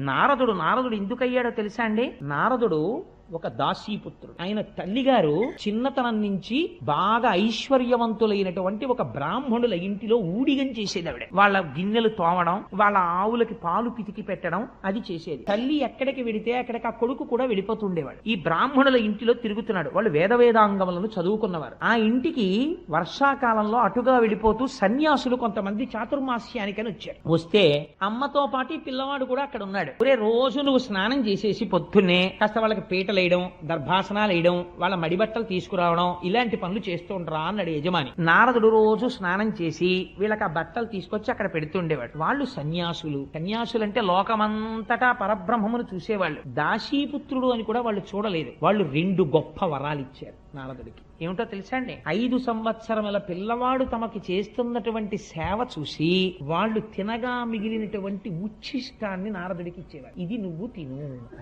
నారదుడు ఎందుకయ్యాడో తెలుసా అండి? నారదుడు ఒక దాసీపుత్రుడు. ఆయన తల్లిగారు చిన్నతనం నుంచి బాగా ఐశ్వర్యవంతులైనటువంటి ఒక బ్రాహ్మణుల ఇంటిలో ఊడిగం చేసేది ఆవిడ. వాళ్ళ గిన్నెలు తోమడం, వాళ్ళ ఆవులకి పాలు పితికి పెట్టడం అది చేసేది. తల్లి ఎక్కడికి వెడితే అక్కడికి ఆ కొడుకు కూడా వెళ్ళిపోతుండేవాడు. ఈ బ్రాహ్మణుల ఇంటిలో తిరుగుతున్నాడు. వాళ్ళు వేదాంగములను చదువుకున్నవారు. ఆ ఇంటికి వర్షాకాలంలో అటుగా వెళ్ళిపోతూ సన్యాసులు కొంతమంది చాతుర్మాస్యానికని వచ్చారు. వస్తే అమ్మతో పాటు ఈ పిల్లవాడు కూడా అక్కడ ఉన్నాడు. ఒరే, రోజు నువ్వు స్నానం చేసేసి పొద్దున్నే కాస్త వాళ్ళకి పీటలు వేయడం, దర్భాసనాలు వేయడం, వాళ్ళ మడిబట్టలు తీసుకురావడం, ఇలాంటి పనులు చేస్తూ ఉండరా అన్నాడు యజమాని. నారదుడు రోజు స్నానం చేసి వీళ్ళకి ఆ బట్టలు తీసుకొచ్చి అక్కడ పెడుతుండేవాడు. వాళ్ళు సన్యాసులంటే లోకమంతటా పరబ్రహ్మమును చూసేవాళ్ళు. దాసీపుత్రుడు అని కూడా వాళ్ళు చూడలేదు. వాళ్ళు 2 గొప్ప వరాలు ఇచ్చారు నారదుడికి. ఏమిటో తెలుసా అండి? 5 సంవత్సరముల పిల్లవాడు తమకి చేస్తున్నటువంటి సేవ చూసి వాళ్ళు తినగా మిగిలినటువంటి ఉచ్ఛిష్టాన్ని నారదుడికి ఇచ్చేవారు. ఇది నువ్వు తిను.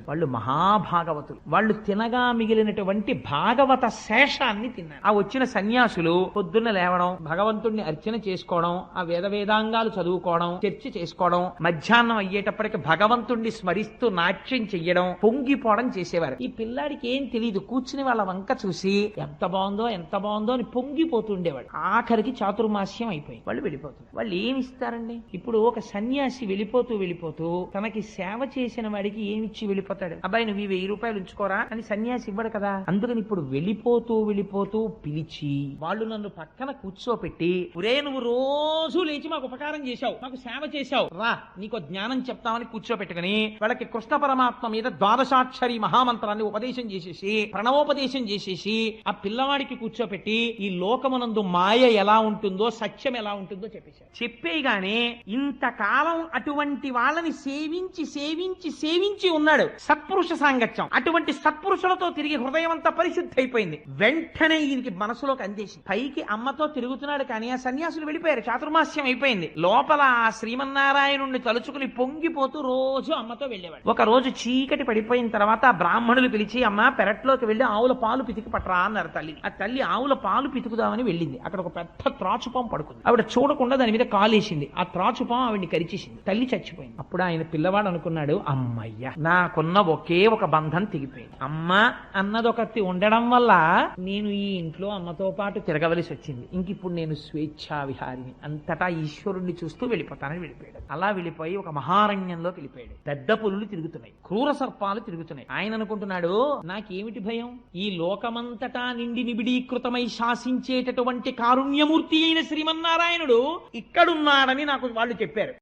వాళ్ళు మహాభాగవతులు. వాళ్ళు తినగా మిగిలినటువంటి భాగవత శేషాన్ని తిన్నారు. ఆ వచ్చిన సన్యాసులు పొద్దున్న లేవడం, భగవంతుణ్ణి అర్చన చేసుకోవడం, ఆ వేదాంగాలు చదువుకోవడం, చర్చ చేసుకోవడం, మధ్యాహ్నం అయ్యేటప్పటికి భగవంతుణ్ణి స్మరిస్తూ నాట్యం చెయ్యడం, పొంగిపోవడం చేసేవారు. ఈ పిల్లాడికి ఏం తెలియదు. కూర్చుని వాళ్ళ వంక చూసి ఎంత బాగుందో అని పొంగిపోతుండేవాడు. ఆఖరికి చాతుర్మాస్యం అయిపోయి వాళ్ళు వెళ్ళిపోతున్నారు. వాళ్ళు ఏమి ఇస్తారండి? ఇప్పుడు ఒక సన్యాసి వెళ్ళిపోతూ తనకి సేవ చేసిన వాడికి ఏమిచ్చి వెళ్ళిపోతాడు? అబ్బాయి, నువ్వు 1000 రూపాయలు ఉంచుకోరా అని సన్యాసి ఇవ్వడు కదా. అందుకని ఇప్పుడు వెళ్ళిపోతూ పిలిచి వాళ్ళు నన్ను పక్కన కూర్చోపెట్టి, ఒరే, నువ్వు రోజు లేచి మాకు ఉపకారం చేశావు, మాకు సేవ చేశావు, రా నీకు జ్ఞానం చెప్తామని కూర్చోపెట్టుకుని వాళ్ళకి కృష్ణ పరమాత్మ మీద ద్వాదశాక్షరి మహామంత్రాన్ని ఉపదేశం చేసేసి, ప్రణవోపదేశం చేసేసి, ఆ పిల్లవాడికి కూర్చోపెట్టి ఈ లోకమునందు మాయ ఎలా ఉంటుందో, సత్యం ఎలా ఉంటుందో చెప్పేశారు. చెప్పేగానే ఇంతకాలం అటువంటి వాళ్ళని సేవించి ఉన్నాడు. సత్పురుష సాంగత్యం. అటువంటి సత్పురుషులతో తిరిగి హృదయం అంతా పరిశుద్ధి అయిపోయింది. వెంటనే ఈయనకి మనసులోకి అందేసి పైకి అమ్మతో తిరుగుతున్నాడు, కానీ ఆ సన్యాసులు వెళ్ళిపోయారు. చాతుర్మాస్యం అయిపోయింది. లోపల ఆ శ్రీమన్నారాయణుణ్ణి తలుచుకుని పొంగిపోతూ రోజు అమ్మతో వెళ్ళేవాడు. ఒక రోజు చీకటి పడిపోయిన తర్వాత ఆ బ్రాహ్మణులు పిలిచి, అమ్మ, పెరట్లోకి వెళ్లి ఆవుల పాలు పితికి పట్టరా అన్నారు తల్లి. ఆ తల్లి ఆవుల పాలు పితుకుదామని వెళ్ళింది. అక్కడ ఒక పెద్ద త్రాచుపాం పడుకుంది. ఆవిడ చూడకుండా దాని మీద కాలేసింది. ఆ త్రాచుపాం ఆవిడ్ని కరిచేసింది. తల్లి చచ్చిపోయింది. అప్పుడు ఆయన పిల్లవాడు అనుకున్నాడు, అమ్మయ్య, నాకున్న ఒకే ఒక బంధం తెగిపోయింది. అమ్మ అన్నదొకటి ఉండడం వల్ల నేను ఈ ఇంట్లో అమ్మతో పాటు తిరగవలసి వచ్చింది. ఇంక ఇప్పుడు నేను స్వేచ్ఛా విహారిని, అంతటా ఈశ్వరుణ్ణి చూస్తూ వెళ్ళిపోతానని వెళ్ళిపోయాడు. అలా వెళ్ళిపోయి ఒక మహారణ్యంలోకి వెళ్ళిపోయాడు. పెద్ద పులులు తిరుగుతున్నాయి, క్రూర సర్పాలు తిరుగుతున్నాయి. ఆయన అనుకుంటున్నాడు, నాకేమిటి భయం? ఈ లోకమంతటా నిండి నిబిడీకృతమై శాసించేటటువంటి కారుణ్యమూర్తి అయిన శ్రీమన్నారాయణుడు ఇక్కడున్నాడని నాకు వాళ్ళు చెప్పారు.